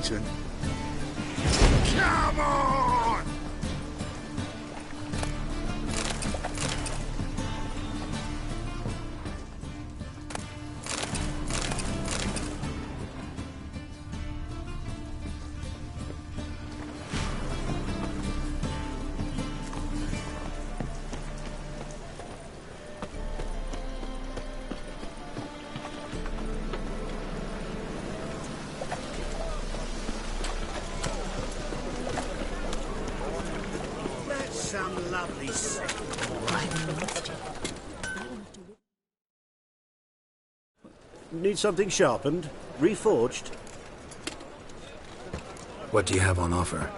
beaten. Come on! Some lovely set. Need something sharpened? Reforged? What do you have on offer?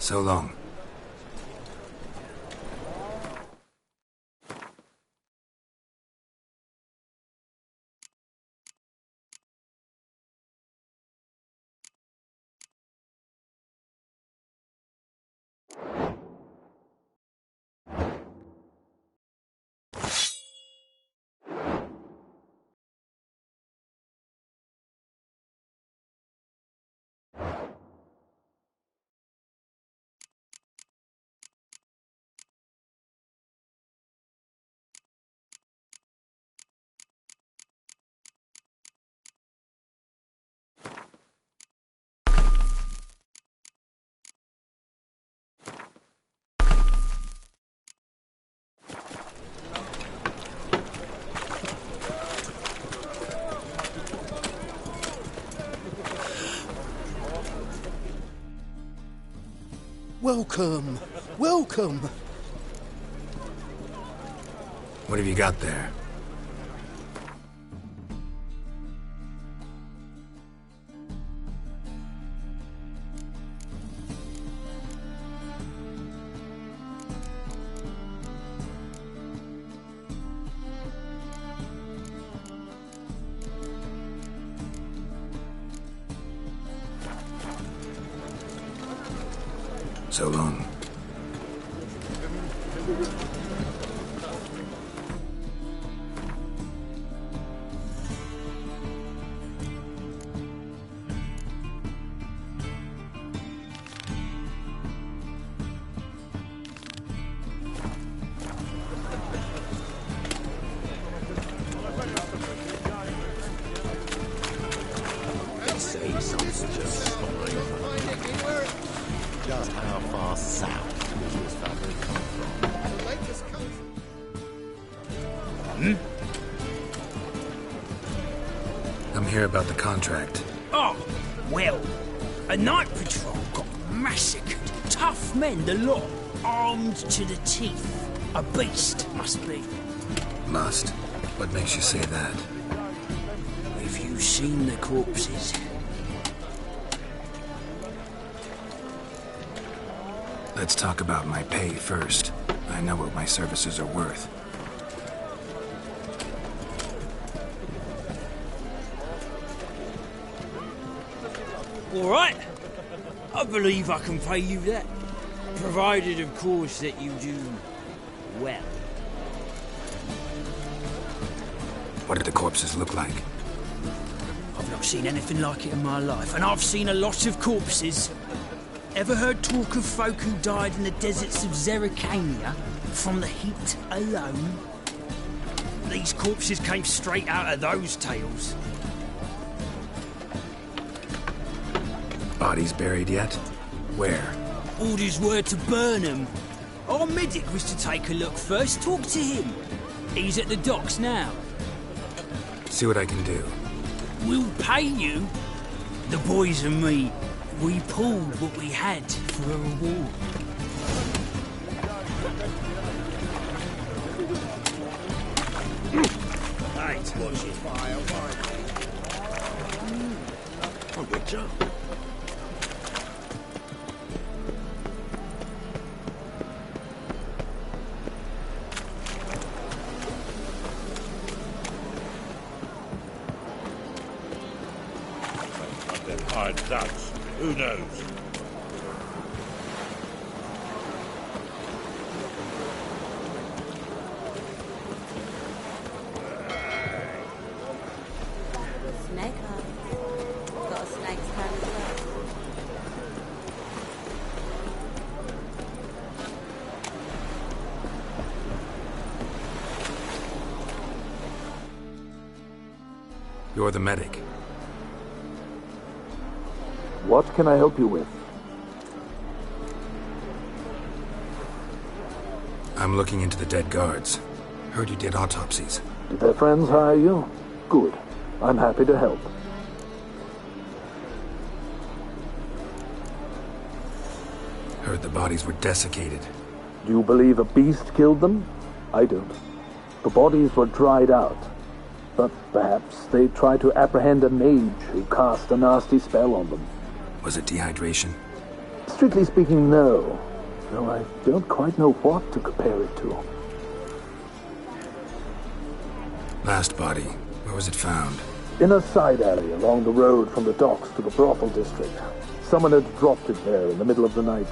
So long. Welcome. Welcome. What have you got there? So long. Just how far south does this family come from? I'm here about the contract. Oh, well, a night patrol got massacred. Tough men, the lot, armed to the teeth. A beast, must be. Must? What makes you say that? Have you seen the corpses? Let's talk about my pay first. I know what my services are worth. All right. I believe I can pay you that. Provided, of course, that you do well. What do the corpses look like? I've not seen anything like it in my life, and I've seen a lot of corpses. Ever heard talk of folk who died in the deserts of Zerrikania from the heat alone? These corpses came straight out of those tales. Bodies buried yet? Where? Orders were to burn them. Our medic was to take a look first, talk to him. He's at the docks now. See what I can do. We'll pay you. The boys and me, we pulled what we had for a reward. Right, watch your fire, Oh, good job. Hard ducks. Who knows? Snake eyes. Got a snake's head as well. You're the medic. What can I help you with? I'm looking into the dead guards. Heard you did autopsies. Did their friends hire you? Good. I'm happy to help. Heard the bodies were desiccated. Do you believe a beast killed them? I don't. The bodies were dried out. But perhaps they tried to apprehend a mage who cast a nasty spell on them. Was it dehydration? Strictly speaking, no. Though I don't quite know what to compare it to. Last body. Where was it found? In a side alley along the road from the docks to the brothel district. Someone had dropped it there in the middle of the night.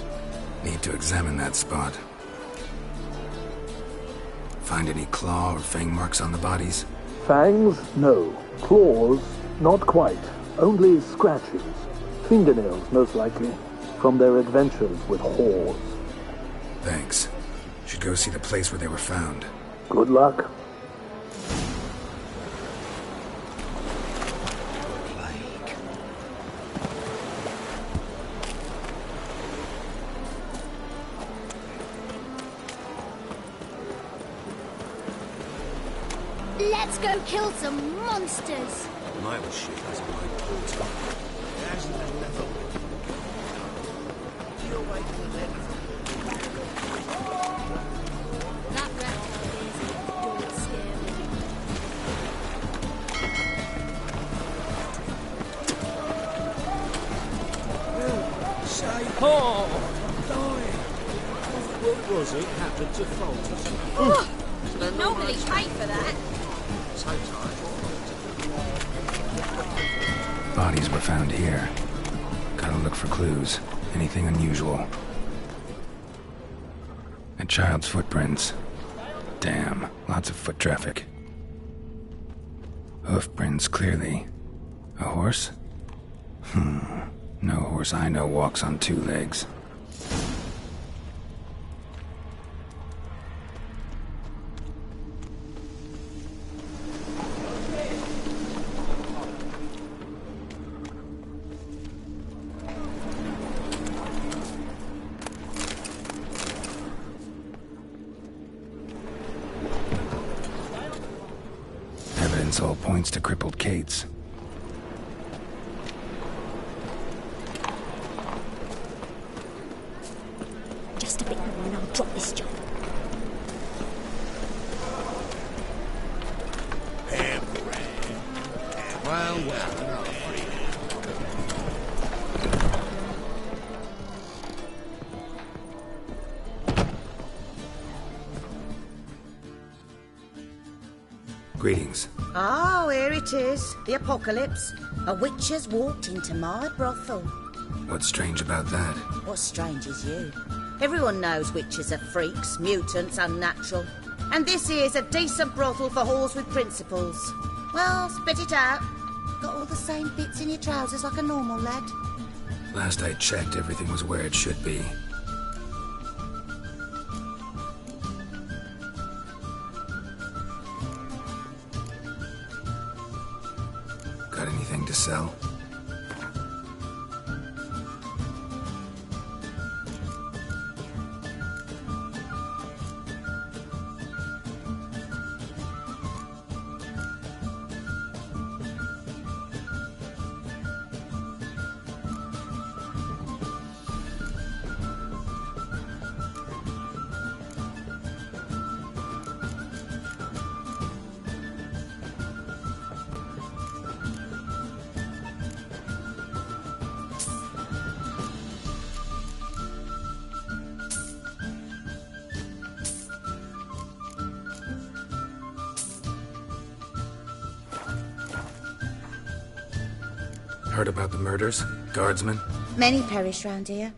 Need to examine that spot. Find any claw or fang marks on the bodies? Fangs? No. Claws? Not quite. Only scratches. Fingernails, most likely. From their adventures with whores. Thanks. Should go see the place where they were found. Good luck. Let's go kill some monsters! My old shit has a right portal. There's the level. You're waiting for the That reptile is don't scare me. Say, Oh! what was it happened to Faltus? Nobody paid for that. Bodies were found here. Gotta look for clues. Anything unusual. A child's footprints. Damn, lots of foot traffic. Hoof prints, clearly. A horse? No horse I know walks on two legs. Evidence all points to crippled Kate's. Just a bit more and I'll drop this job. Well, another free. Greetings. Oh, here it is. The apocalypse. A witch has walked into my brothel. What's strange about that? What's strange is you. Everyone knows witches are freaks, mutants, unnatural. And this here's a decent brothel for whores with principles. Well, spit it out. Got all the same bits in your trousers like a normal lad. Last I checked, everything was where it should be. Got anything to sell? Heard about the murders? Guardsmen? Many perish round here.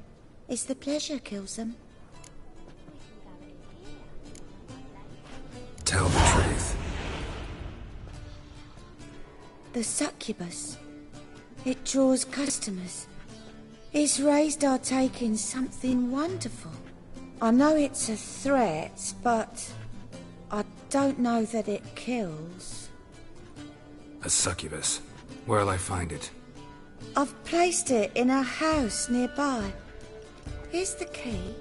It's the pleasure kills them. Tell the truth. The succubus. It draws customers. It's raised our taking something wonderful. I know it's a threat, but I don't know that it kills. A succubus. Where'll I find it? I've placed it in a house nearby. Here's the key.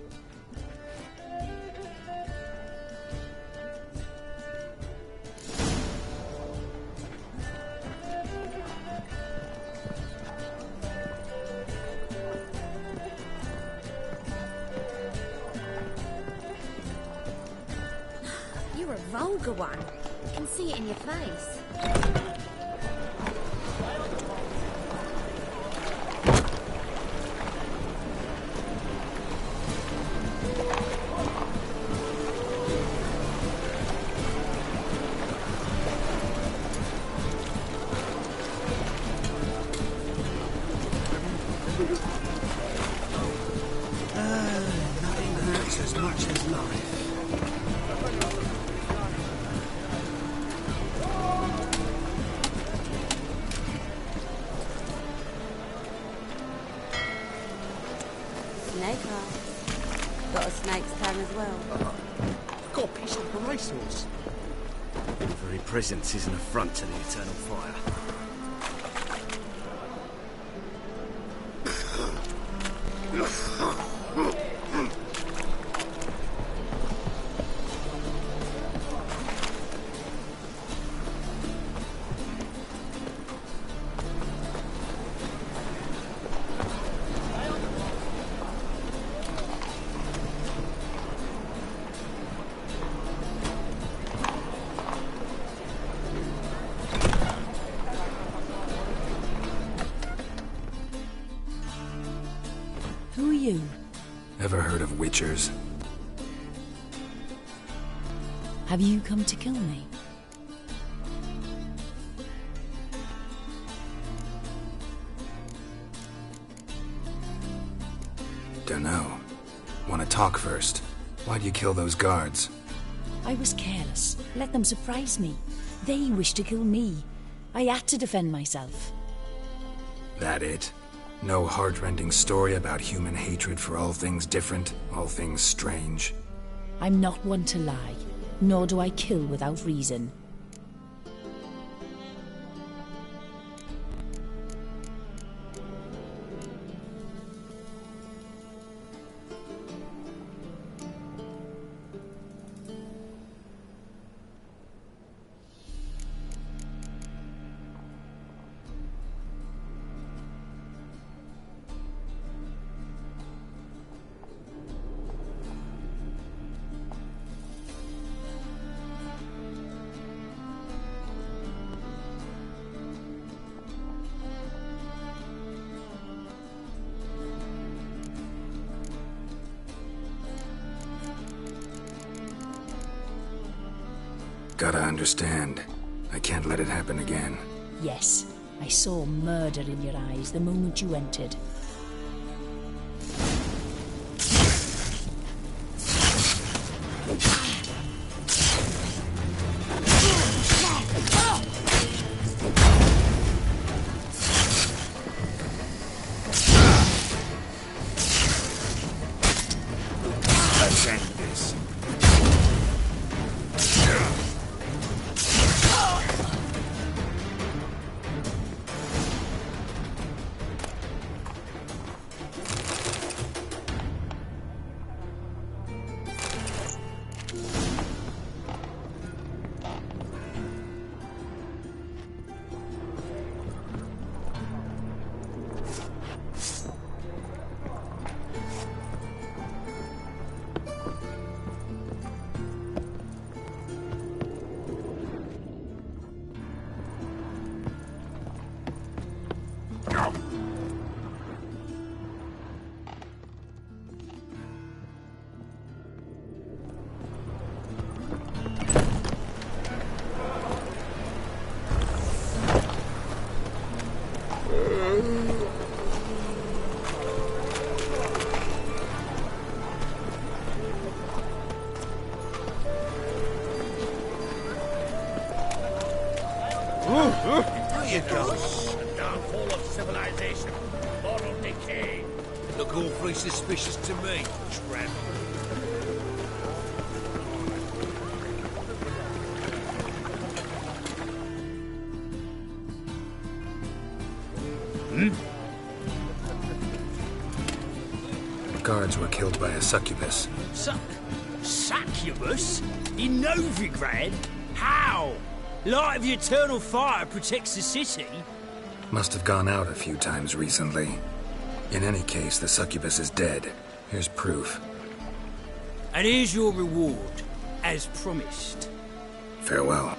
You're a vulgar one. I can see it in your face. Nothing hurts as much as life. Snake eye. Got a snake's tongue as well. Got a piece of a racehorse. Your very presence is an affront to the eternal fire. Who are you? Ever heard of witchers? Have you come to kill me? Dunno. Wanna talk first? Why'd you kill those guards? I was careless. Let them surprise me. They wished to kill me. I had to defend myself. That it? No heart-rending story about human hatred for all things different, all things strange? I'm not one to lie, nor do I kill without reason. Gotta understand. I can't let it happen again. Yes, I saw murder in your eyes the moment you entered. Let's end this. There you go. The downfall of civilization. Moral decay. Look awfully suspicious to me, tramp. Guards were killed by a succubus. Succubus? In Novigrad? How? Light of the eternal fire protects the city? Must have gone out a few times recently. In any case, the succubus is dead. Here's proof. And here's your reward, as promised. Farewell.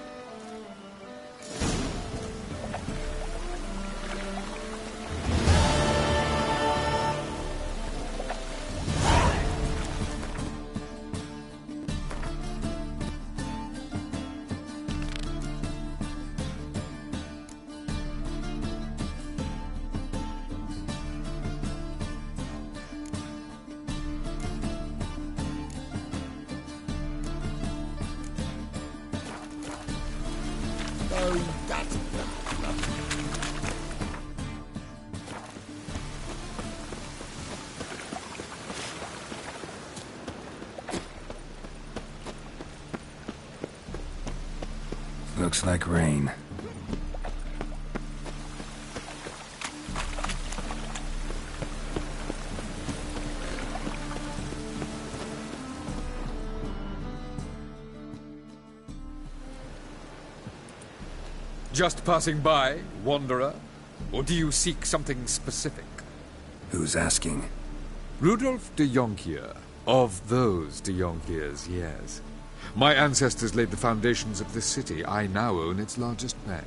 Looks like rain. Just passing by, wanderer? Or do you seek something specific? Who's asking? Rudolf de Jonkier. Of those de Jonkiers, yes. My ancestors laid the foundations of this city. I now own its largest bank.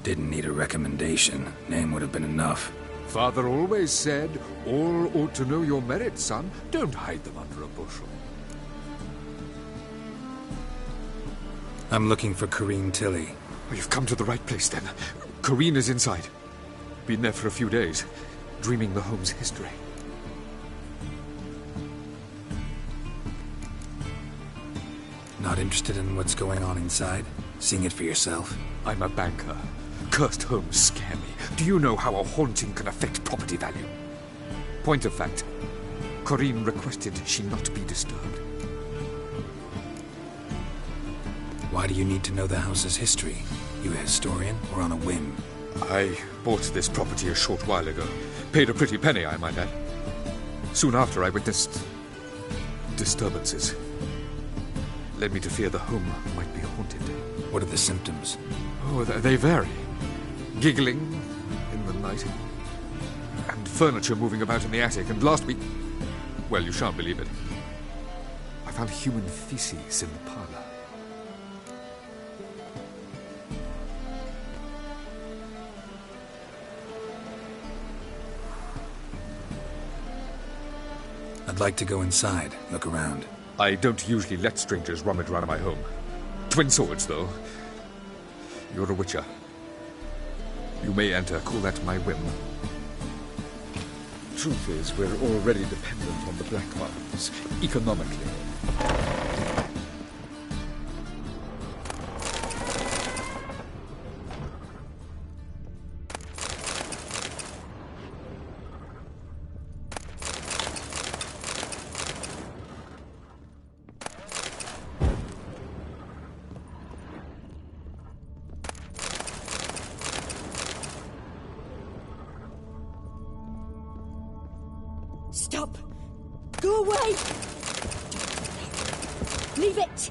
Didn't need a recommendation. Name would have been enough. Father always said, all ought to know your merits, son. Don't hide them under a bushel. I'm looking for Corrine Tilly. Oh, you've come to the right place, then. Corrine is inside. Been there for a few days, dreaming the home's history. Not interested in what's going on inside? Seeing it for yourself? I'm a banker. Cursed homes scare me. Do you know how a haunting can affect property value? Point of fact, Corrine requested she not be disturbed. Why do you need to know the house's history? You a historian, or on a whim? I bought this property a short while ago. Paid a pretty penny, I might add. Soon after, I witnessed disturbances. Led me to fear the home might be haunted. What are the symptoms? Oh, they vary. Giggling in the night, and furniture moving about in the attic, and last week... Well, you shan't believe it. I found human feces in the parlor. I'd like to go inside, look around. I don't usually let strangers rummage around my home. Twin swords, though. You're a witcher. You may enter, call that my whim. Truth is, we're already dependent on the black ones, economically. Stop! Go away! Leave it!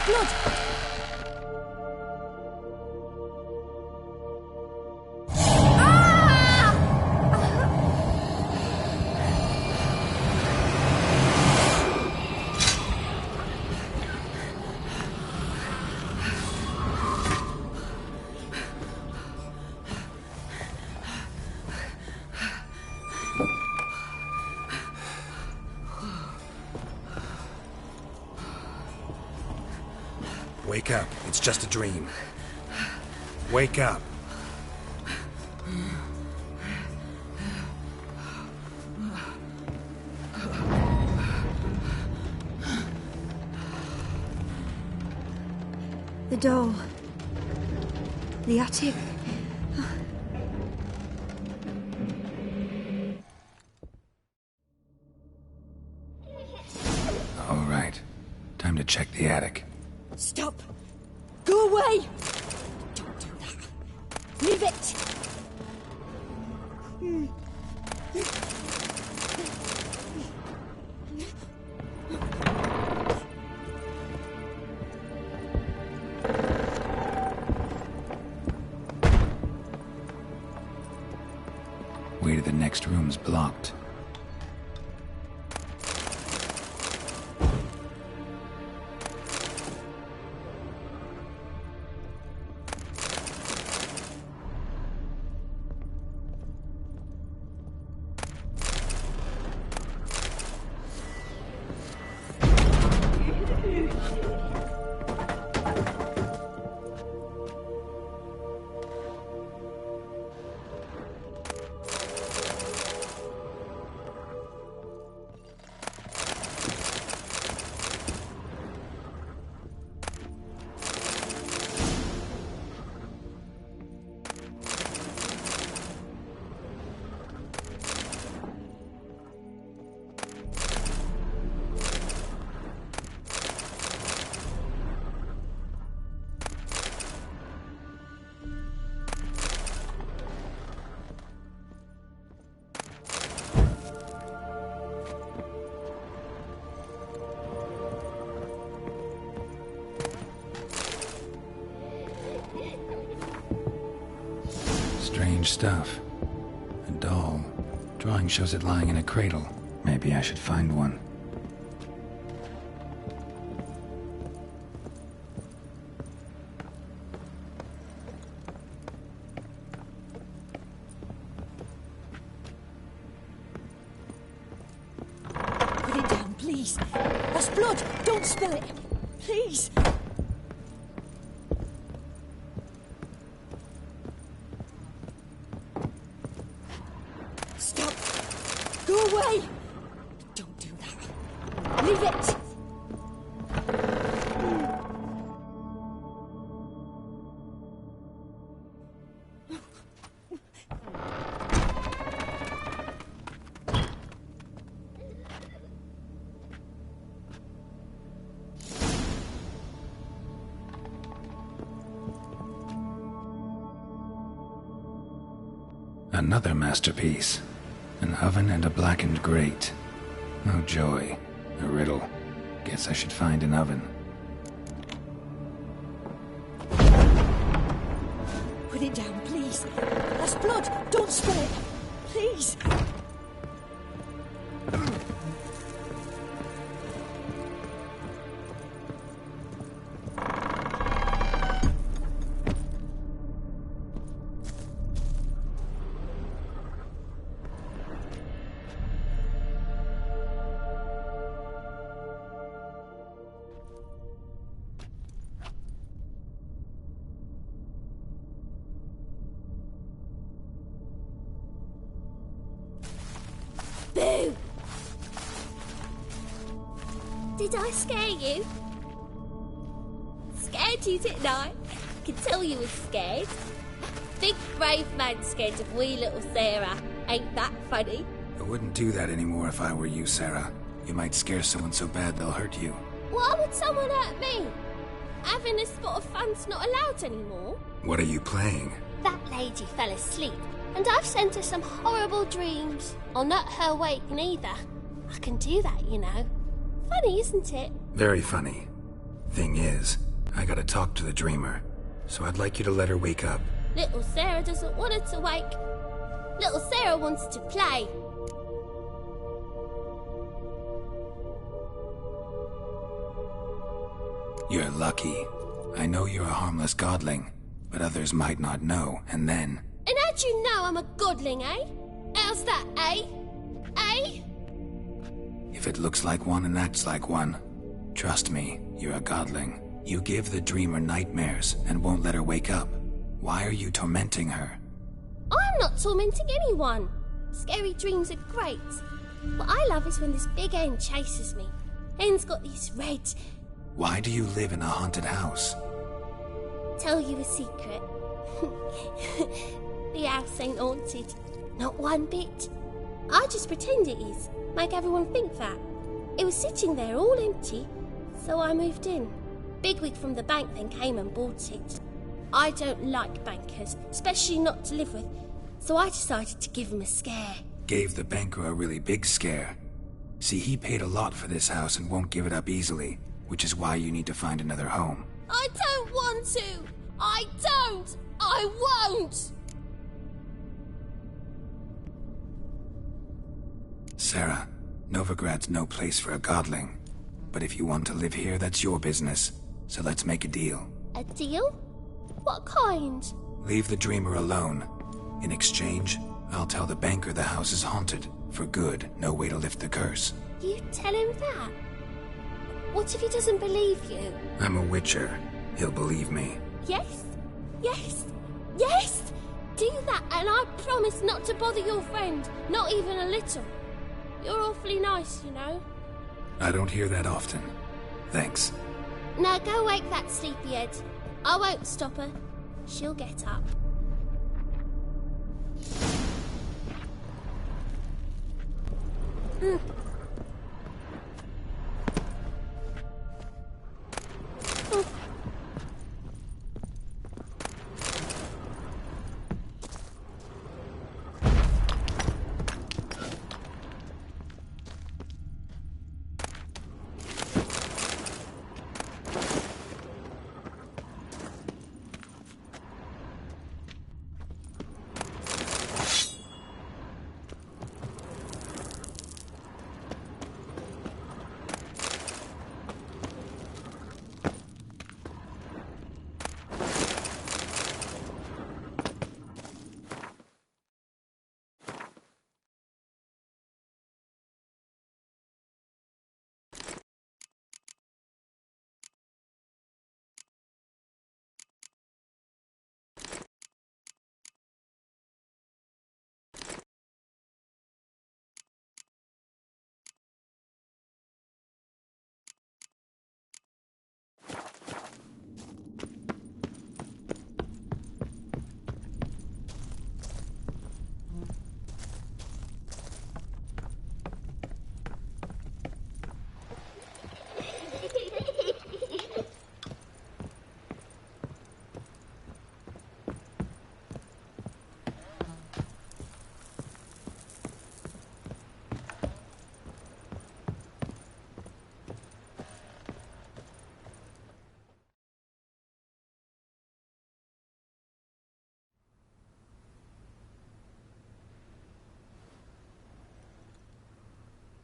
Blood! Wake up. It's just a dream. Wake up. The doll. The attic. All right. Time to check the attic. Stop! Go away! Don't do that. Leave it! Way to the next room's blocked. Strange stuff. A doll. Drawing shows it lying in a cradle. Maybe I should find one. Put it down, please. That's blood. Don't spill it. Please. Stop. Go away. Don't do that. Leave it. Another masterpiece. An oven and a blackened grate. Oh joy. A riddle. Guess I should find an oven. Put it down, please. That's blood. Don't spill it. Please. Boo! Did I scare you? Scared you, didn't I? I can tell you was scared. Big brave man scared of wee little Sarah. Ain't that funny? I wouldn't do that anymore if I were you, Sarah. You might scare someone so bad they'll hurt you. Why would someone hurt me? Having a spot of fun's not allowed anymore. What are you playing? That lady fell asleep, and I've sent her some horrible dreams. I'll not her wake neither. I can do that, you know. Funny, isn't it? Very funny. Thing is, I gotta talk to the dreamer, so I'd like you to let her wake up. Little Sarah doesn't want her to wake. Little Sarah wants to play. You're lucky. I know you're a harmless godling, but others might not know, and then... And how'd you know I'm a godling, eh? How's that, eh? Eh? If it looks like one and acts like one, trust me, you're a godling. You give the dreamer nightmares and won't let her wake up. Why are you tormenting her? I'm not tormenting anyone. Scary dreams are great. What I love is when this big hen chases me. Hen's got these red... Why do you live in a haunted house? Tell you a secret. The house ain't haunted. Not one bit. I just pretend it is. Make everyone think that. It was sitting there all empty, so I moved in. Bigwig from the bank then came and bought it. I don't like bankers, especially not to live with, so I decided to give him a scare. Gave the banker a really big scare. See, he paid a lot for this house and won't give it up easily, which is why you need to find another home. I don't want to! I don't! I won't! Sarah, Novigrad's no place for a godling. But if you want to live here, that's your business. So let's make a deal. A deal? What kind? Leave the dreamer alone. In exchange, I'll tell the banker the house is haunted. For good, no way to lift the curse. You tell him that? What if he doesn't believe you? I'm a witcher. He'll believe me. Yes? Yes? Yes! Do that and I promise not to bother your friend. Not even a little. You're awfully nice, you know. I don't hear that often. Thanks. Now go wake that sleepyhead. I won't stop her. She'll get up.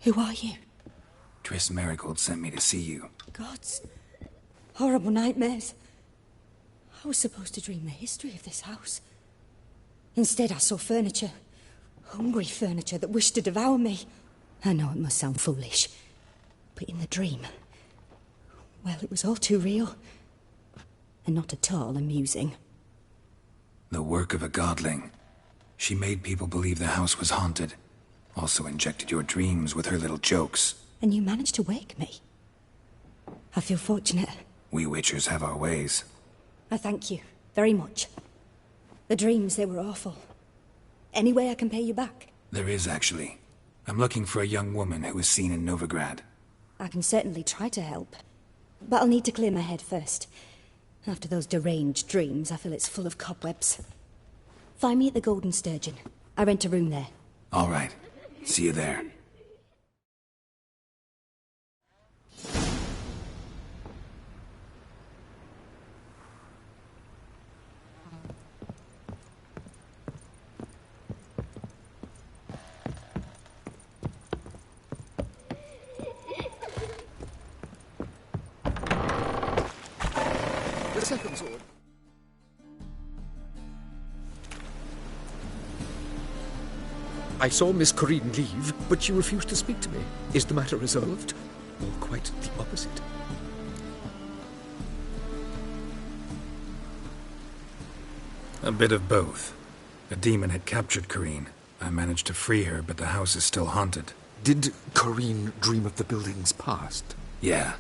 Who are you? Triss Marigold sent me to see you. Gods. Horrible nightmares. I was supposed to dream the history of this house. Instead, I saw furniture. Hungry furniture that wished to devour me. I know it must sound foolish, but in the dream, well, it was all too real. And not at all amusing. The work of a godling. She made people believe the house was haunted. Also injected your dreams with her little jokes. And you managed to wake me. I feel fortunate. We witchers have our ways. I thank you very much. The dreams, they were awful. Any way I can pay you back? There is, actually. I'm looking for a young woman who was seen in Novigrad. I can certainly try to help. But I'll need to clear my head first. After those deranged dreams, I feel it's full of cobwebs. Find me at the Golden Sturgeon. I rent a room there. All right. See you there. The second sword. I saw Miss Corrine leave, but she refused to speak to me. Is the matter resolved? Or quite the opposite? A bit of both. A demon had captured Corrine. I managed to free her, but the house is still haunted. Did Corrine dream of the building's past? Yeah.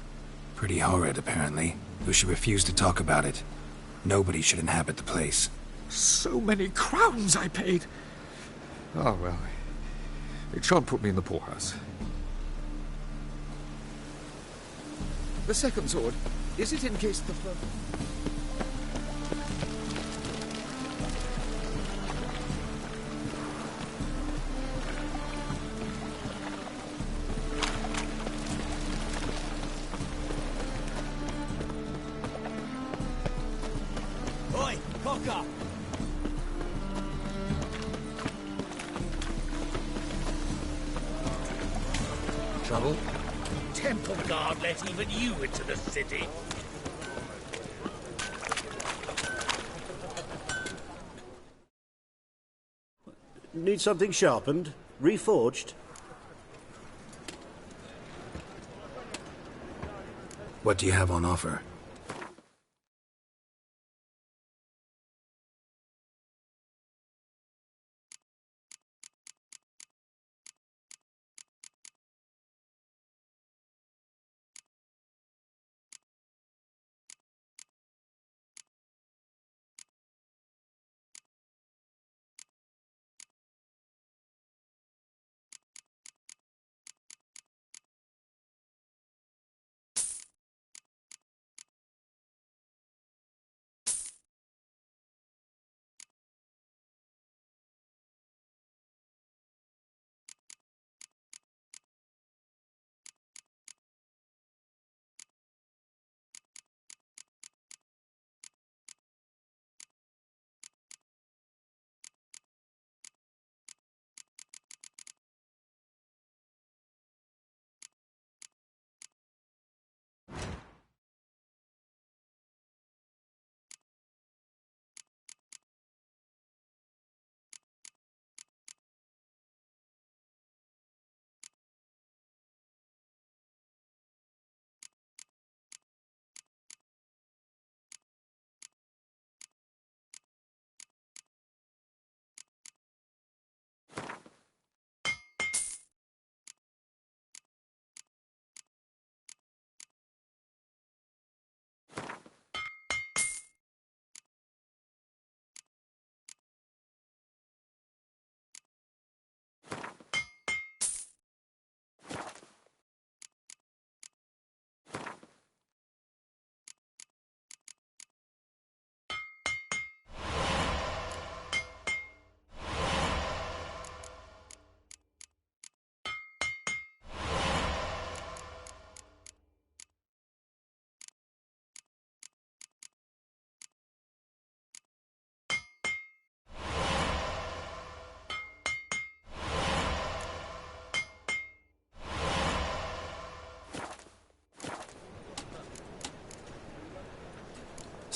Pretty horrid, apparently, though she refused to talk about it. Nobody should inhabit the place. So many crowns I paid! Oh, well, it shan't put me in the poorhouse. The second sword, is it in case the first... Oi, cock up! Trouble? Temple guard let even you into the city. Need something sharpened? Reforged? What do you have on offer?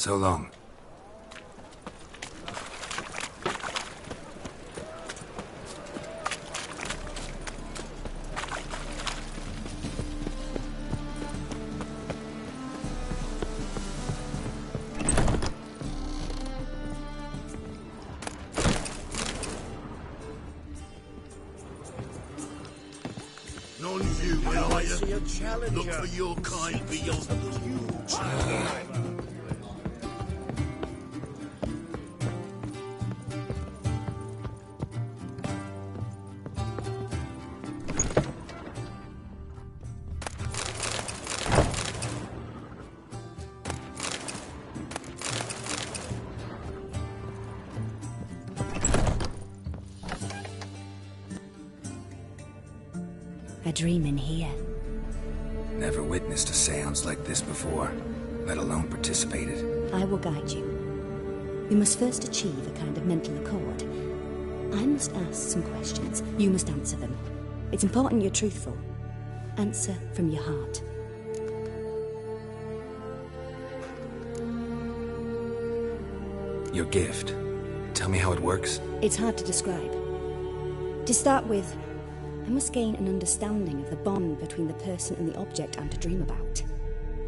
So long. None human, are you? Look for your kind beyond the huge. A dream in here. Never witnessed a seance like this before, let alone participated. I will guide you. You must first achieve a kind of mental accord. I must ask some questions. You must answer them. It's important you're truthful. Answer from your heart. Your gift. Tell me how it works. It's hard to describe. To start with, I must gain an understanding of the bond between the person and the object I'm to dream about.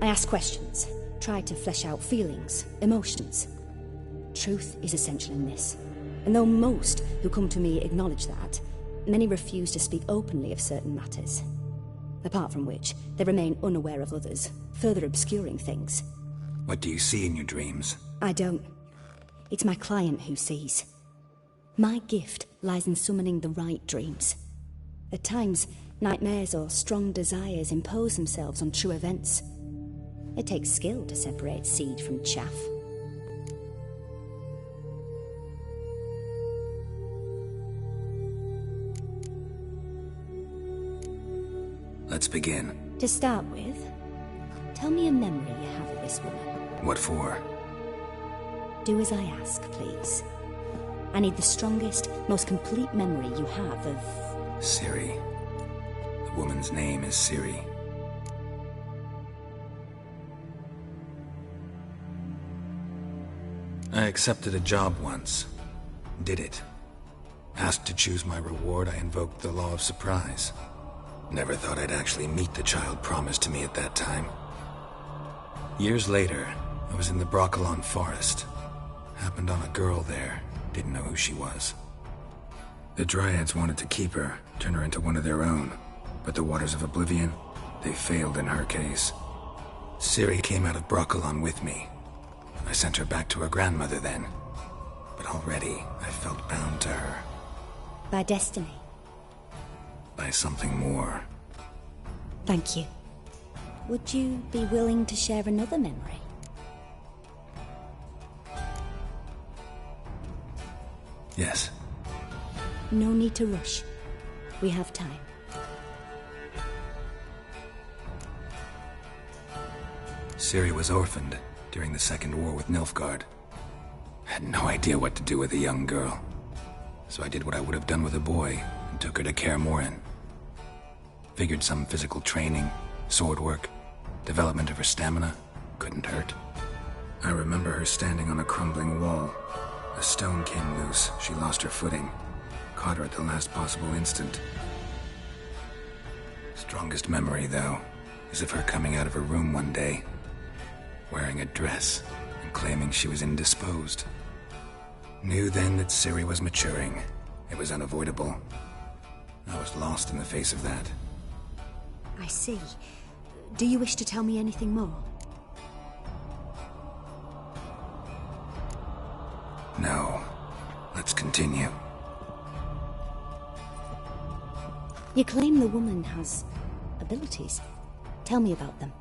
I ask questions, try to flesh out feelings, emotions. Truth is essential in this. And though most who come to me acknowledge that, many refuse to speak openly of certain matters. Apart from which, they remain unaware of others, further obscuring things. What do you see in your dreams? I don't. It's my client who sees. My gift lies in summoning the right dreams. At times, nightmares or strong desires impose themselves on true events. It takes skill to separate seed from chaff. Let's begin. To start with, tell me a memory you have of this woman. What for? Do as I ask, please. I need the strongest, most complete memory you have of... Ciri. The woman's name is Ciri. I accepted a job once. Did it. Asked to choose my reward, I invoked the law of surprise. Never thought I'd actually meet the child promised to me at that time. Years later, I was in the Broccolon forest. Happened on a girl there. Didn't know who she was. The Dryads wanted to keep her, turn her into one of their own. But the Waters of Oblivion, they failed in her case. Ciri came out of Broccolon with me. I sent her back to her grandmother then. But already, I felt bound to her. By destiny. By something more. Thank you. Would you be willing to share another memory? Yes. No need to rush. We have time. Ciri was orphaned during the Second War with Nilfgaard. Had no idea what to do with a young girl. So I did what I would have done with a boy and took her to Kaer Morhen. Figured some physical training, sword work, development of her stamina couldn't hurt. I remember her standing on a crumbling wall. A stone came loose, she lost her footing. Caught her at the last possible instant. Strongest memory, though, is of her coming out of her room one day, wearing a dress and claiming she was indisposed. Knew then that Ciri was maturing. It was unavoidable. I was lost in the face of that. I see. Do you wish to tell me anything more? No. Let's continue. You claim the woman has abilities. Tell me about them.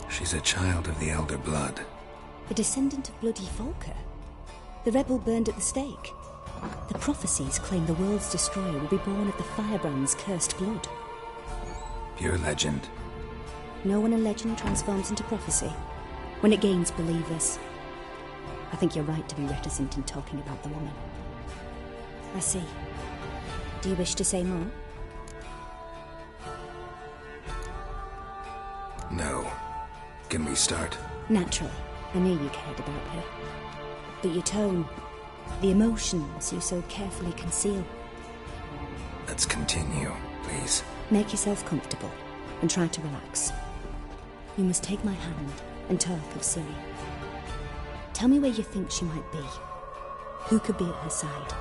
She's a child of the Elder Blood. A descendant of bloody Volker. The rebel burned at the stake. The prophecies claim the world's destroyer will be born of the firebrand's cursed blood. Pure legend. Know when a legend transforms into prophecy? When it gains believers. I think you're right to be reticent in talking about the woman. I see. Do you wish to say more? Can we start? Naturally, I knew you cared about her. But your tone, the emotions you so carefully conceal. Let's continue, please. Make yourself comfortable and try to relax. You must take my hand and talk of Ciri. Tell me where you think she might be. Who could be at her side?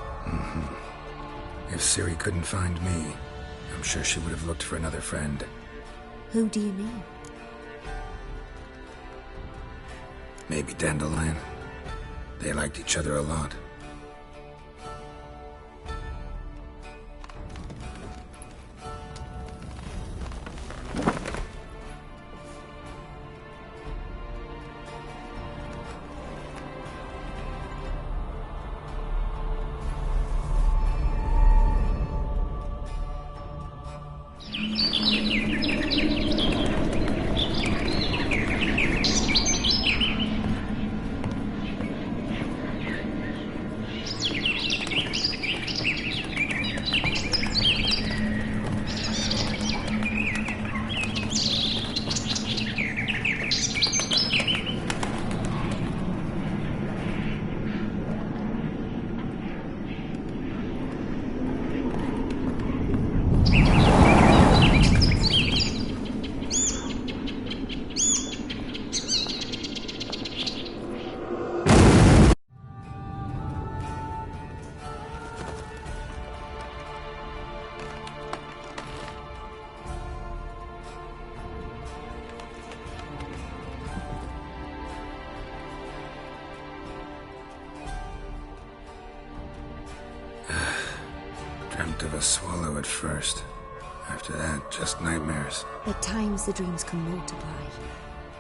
If Ciri couldn't find me, I'm sure she would have looked for another friend. Who do you mean? Maybe Dandelion. They liked each other a lot. Dreamt of a swallow at first. After that, just nightmares. At times the dreams can multiply.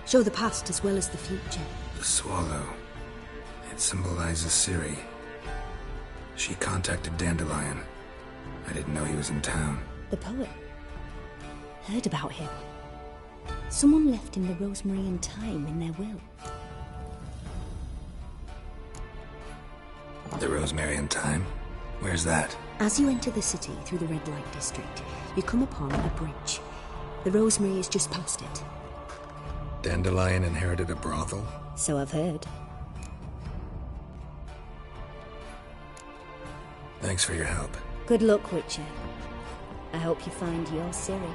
Show the past as well as the future. The swallow. It symbolizes Ciri. She contacted Dandelion. I didn't know he was in town. The poet. Heard about him. Someone left him the rosemary and thyme in their will. The rosemary and thyme? Where's that? As you enter the city through the red light district, you come upon a bridge. The rosemary is just past it. Dandelion inherited a brothel? So I've heard. Thanks for your help. Good luck, Witcher. I hope you find your Ciri.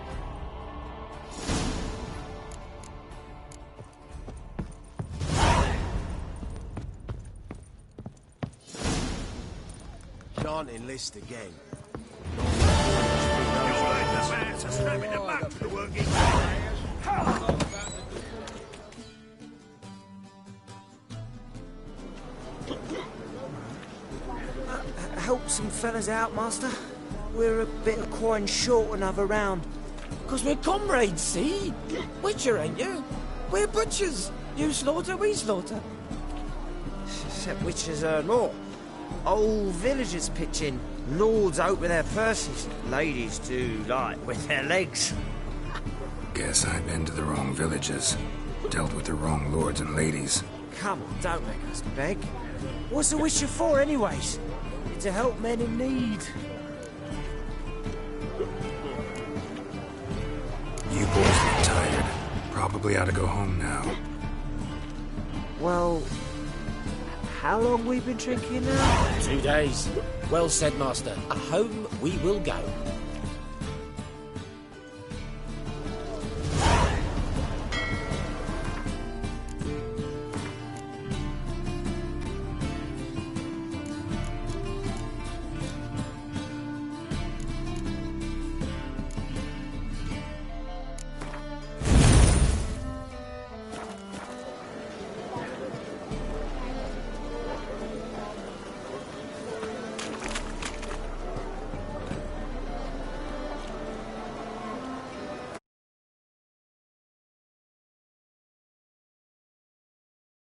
Can't enlist again. Help some fellas out, Master. We're a bit of coin short another round. 'Cause we're comrades, see? Witcher, ain't you? We're butchers. You slaughter, we slaughter. Except witches earn more. Old villagers pitch in. Lords out with their purses. Ladies do like with their legs. Guess I've been to the wrong villages. Dealt with the wrong lords and ladies. Come on, don't make us beg. What's the Witcher for, anyways? To help men in need. You boys look tired. Probably ought to go home now. Well, how long we been drinking now? 2 days. Well said, Master. Home we will go.